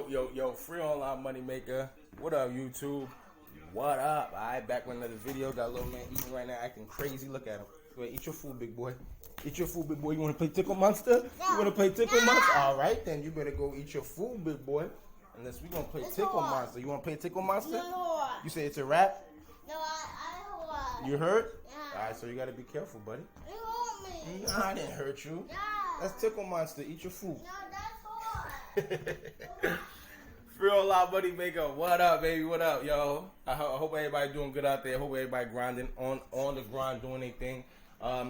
Yo, free online money maker. What up, YouTube? What up? Alright, back with another video. Got a little man eating right now, acting crazy. Look at him. Wait, eat your food, big boy. Eat your food, big boy. You want to play Tickle Monster? You want to play Tickle Monster? Alright, then you better go eat your food, big boy. Unless we going to play Tickle Monster. You want to play Tickle Monster? No. You say it's a wrap? No, I You hurt? Yeah. Alright, so you got to be careful, buddy. You hurt me. Nah, I didn't hurt you. Yeah. That's Tickle Monster. Eat your food. No, that's hard. Free online money maker. What up, baby? What up, yo? I hope everybody doing good out there. I hope everybody grinding on the grind, doing their thing.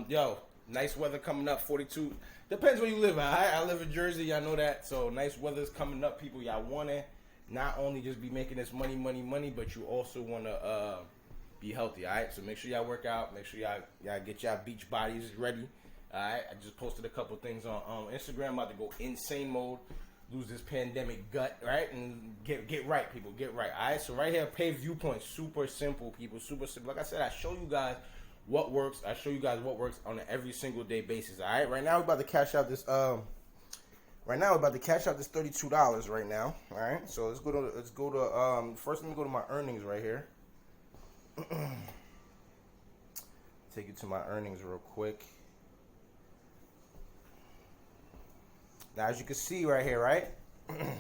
Yo, nice weather coming up. 42. Depends where you live. I live in Jersey. Y'all know that. So nice weather's coming up, people. Y'all want to not only just be making this money, but you also want to be healthy. All right. So make sure y'all work out. Make sure y'all get y'all beach bodies ready. All right. I just posted a couple things on Instagram. I'm about to go insane mode. Lose this pandemic gut, right? And get right, people. Get right. All right. So right here, Paidviewpoint. Super simple, people. Super simple. Like I said, I show you guys what works. I show you guys what works on an every single day basis. All right. Right now, we're about to cash out this. Right now, we're about to cash out this $32 right now. All right. So let's go to. First, let me go to my earnings right here. Take you to my earnings real quick. Now, as you can see right here, right? Let me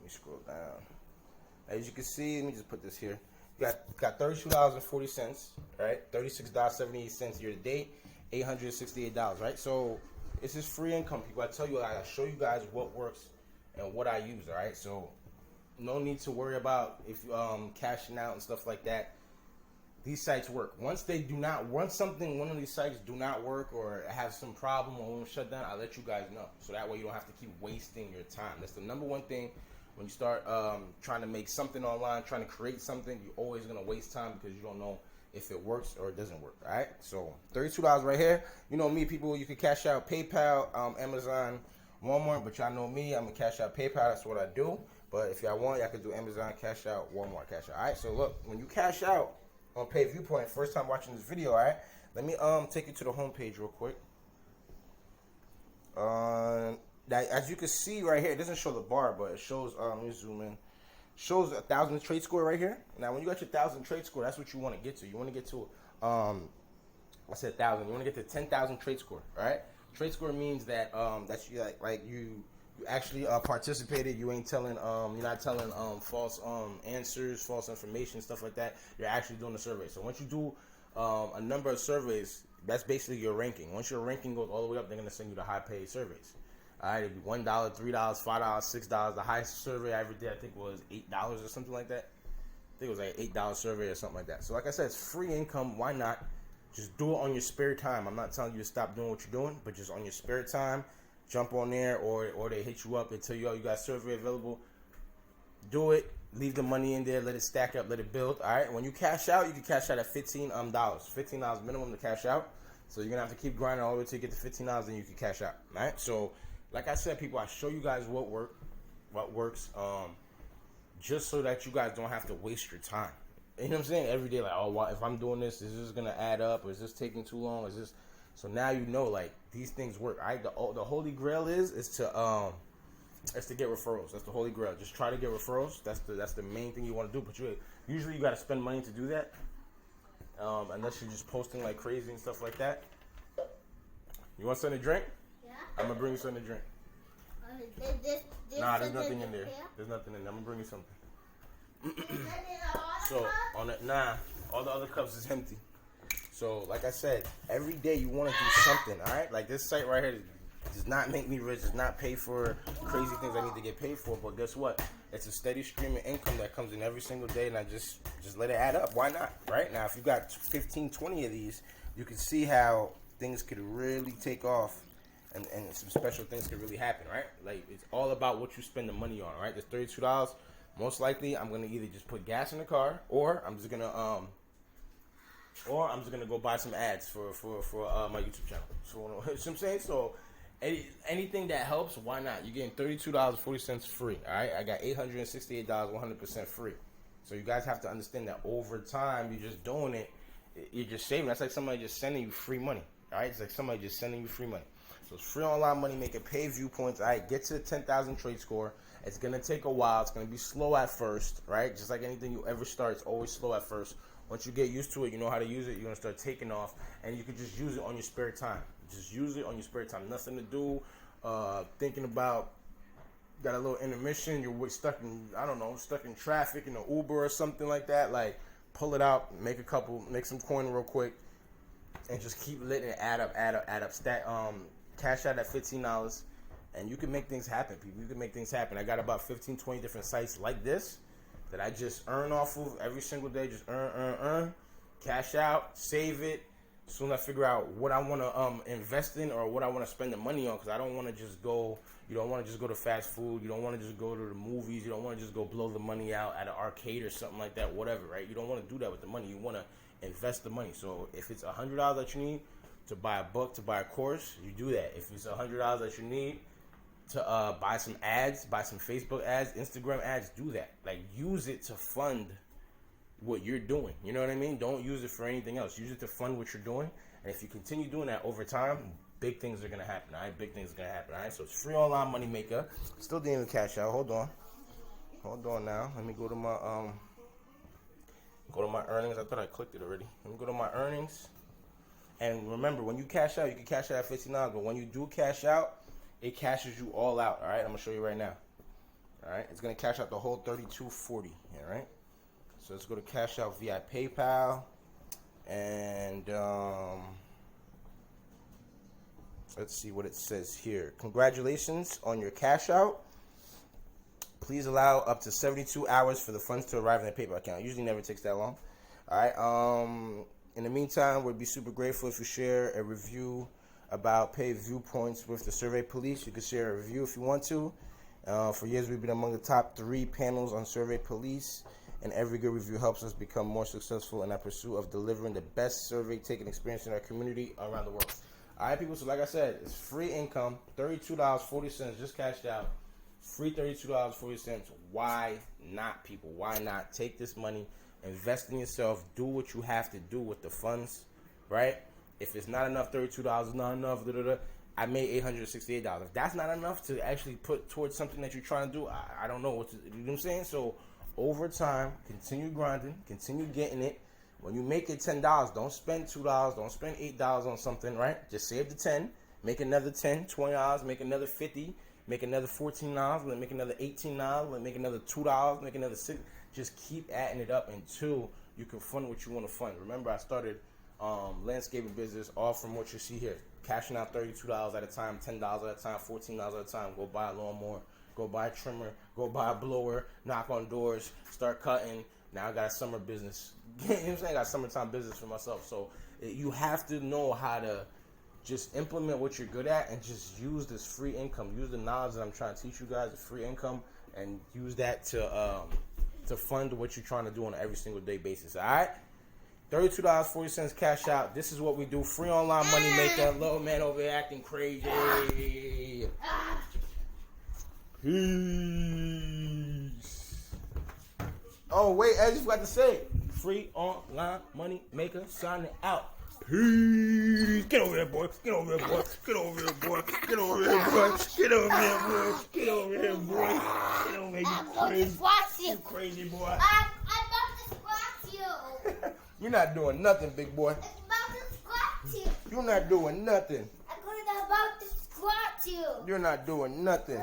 scroll down. As you can see, let me just put this here. You got $32.40, right? $36.78 year to date, $868, right? So this is free income, people. I tell you, I show you guys what works and what I use, all right? So no need to worry about if cashing out and stuff like that. These sites work. Once one of these sites do not work or have some problem or won't shut down, I'll let you guys know. So that way you don't have to keep wasting your time. That's the number one thing. When you start trying to make something online, trying to create something, you're always going to waste time because you don't know if it works or it doesn't work. All right? So $32 right here. You know me, people, you can cash out PayPal, Amazon, Walmart, but y'all know me. I'm going to cash out PayPal. That's what I do. But if y'all want, y'all can do Amazon, cash out, Walmart, cash out. All right? So look, when you cash out on Paidviewpoint, first time watching this video, all right? Let me take you to the home page real quick. As you can see right here, it doesn't show the bar, but it shows, let me zoom in. Shows 1,000 trade score right here. Now, when you got your 1,000 trade score, that's what you want to get to. You want to get to, I said 1,000. You want to get to 10,000 trade score, all right? Trade score means that that's you you actually participated. You ain't telling you're not telling false answers, false information, stuff like that. You're actually doing the survey. So once you do a number of surveys, that's basically your ranking. Once your ranking goes all the way up, they're gonna send you the high paid surveys. All right, it'd be $1, $3, $5, $6. The highest survey I ever did, I think, was $8 or something like that. I think it was like an $8 survey or something like that. So like I said, it's free income. Why not? Just do it on your spare time. I'm not telling you to stop doing what you're doing, but just on your spare time. Jump on there, or they hit you up and tell you, oh, you got survey available. Do it. Leave the money in there. Let it stack up. Let it build. All right. When you cash out, you can cash out at $15. $15 minimum to cash out. So you're gonna have to keep grinding all the way till you get to $15, then you can cash out. All right. So, like I said, people, I show you guys what works, just so that you guys don't have to waste your time. You know what I'm saying? Every day, like, oh, well, if I'm doing this, is this gonna add up? Or is this taking too long? Is this? So now you know, like, these things work. All right, the holy grail is to get referrals. That's the holy grail. Just try to get referrals. That's the main thing you want to do. But usually you got to spend money to do that, unless you're just posting like crazy and stuff like that. You want something to drink? Yeah. I'm gonna bring you something to drink. Nah, there's nothing in there. There's nothing in there. I'm gonna bring you something. So on it, all the other cups is empty. So, like I said, every day you want to do something, all right? Like this site right here does not make me rich, does not pay for crazy things I need to get paid for. But guess what? It's a steady stream of income that comes in every single day, and I just let it add up. Why not, right? Now, if you got 15, 20 of these, you can see how things could really take off, and some special things could really happen, right? Like, it's all about what you spend the money on, right? There's $32. Most likely, I'm going to either just put gas in the car, or I'm just going to go buy some ads for my YouTube channel. So, you know what I'm saying? So, anything that helps, why not? You're getting $32.40 free, all right? I got $868, 100% free. So, you guys have to understand that over time, you're just doing it. You're just saving. That's like somebody just sending you free money, all right? It's like somebody just sending you free money. So it's free online money maker. Pay viewpoints. All right, get to the 10,000 trade score. It's gonna take a while. It's gonna be slow at first, right? Just like anything you ever start, it's always slow at first. Once you get used to it, you know how to use it. You're gonna start taking off, and you can just use it on your spare time. Just use it on your spare time. Nothing to do. Thinking about. Got a little intermission. You're stuck in, I don't know, stuck in traffic in an Uber or something like that. Like, pull it out, make some coin real quick, and just keep letting it add up. Stack, cash out at $15, and you can make things happen, people. You can make things happen. I got about 15, 20 different sites like this that I just earn off of every single day. Just earn, cash out, save it. As soon as I figure out what I want to invest in or what I want to spend the money on, because I don't want to just go. You don't want to just go to fast food. You don't want to just go to the movies. You don't want to just go blow the money out at an arcade or something like that. Whatever, right? You don't want to do that with the money. You want to invest the money. So if it's $100 that you need to buy a book, to buy a course, you do that. If it's $100 that you need to buy some ads, buy some Facebook ads, Instagram ads, do that. Like, use it to fund what you're doing. You know what I mean? Don't use it for anything else. Use it to fund what you're doing. And if you continue doing that over time, big things are going to happen, all right? Big things are going to happen, all right? So it's free online money maker. Still didn't even cash out. Hold on now. Let me go to my earnings. I thought I clicked it already. Let me go to my earnings. And remember, when you cash out, you can cash out at $15. But when you do cash out, it cashes you all out, all right? I'm going to show you right now. All right? It's going to cash out the whole $32.40, all right? So let's go to cash out via PayPal. And let's see what it says here. Congratulations on your cash out. Please allow up to 72 hours for the funds to arrive in the PayPal account. Usually never takes that long. All right. In the meantime, we'd be super grateful if you share a review about Paidviewpoints with the Survey Police. You can share a review if you want to. For years, we've been among the top 3 panels on Survey Police, and every good review helps us become more successful in our pursuit of delivering the best survey taking experience in our community around the world. All right, people, so like I said, it's free income, $32.40 just cashed out, free $32.40. Why not, people? Why not? Take this money, invest in yourself, do what you have to do with the funds, right? If it's not enough, $32 is not enough, I made $868. If that's not enough to actually put towards something that you're trying to do, I don't know what to, you know what I'm saying? So over time, continue grinding, continue getting it. When you make it $10, don't spend $2, don't spend $8 on something, right? Just save the 10, make another $10, $20, make another $50, make another $14, then make another $18, then make another $2, make another $6. Just keep adding it up until you can fund what you want to fund. Remember, I started landscaping business all from what you see here. Cashing out $32 at a time, $10 at a time, $14 at a time. Go buy a lawnmower, go buy a trimmer, go buy a blower, knock on doors, start cutting. Now I got a summer business. You know what I'm saying? I got summertime business for myself. So you have to know how to just implement what you're good at and just use this free income. Use the knowledge that I'm trying to teach you guys, the free income, and use that to fund what you're trying to do on an every single day basis. All right? $32.40 cash out. This is what we do. Free online money maker. Little man over here acting crazy. Peace. Oh, wait, I just forgot to say. Free online money maker signing out. Peace. Get over here, boy. Get over here, boy. Get over here, boy. Get over here, boy. Get over here, boy. Get over here, boy. Get over here, you crazy. You crazy boy. I'm about to squash you. You're not doing nothing, big boy. I'm about to squash you. You're not doing nothing. I'm about to squash you. You're not doing nothing.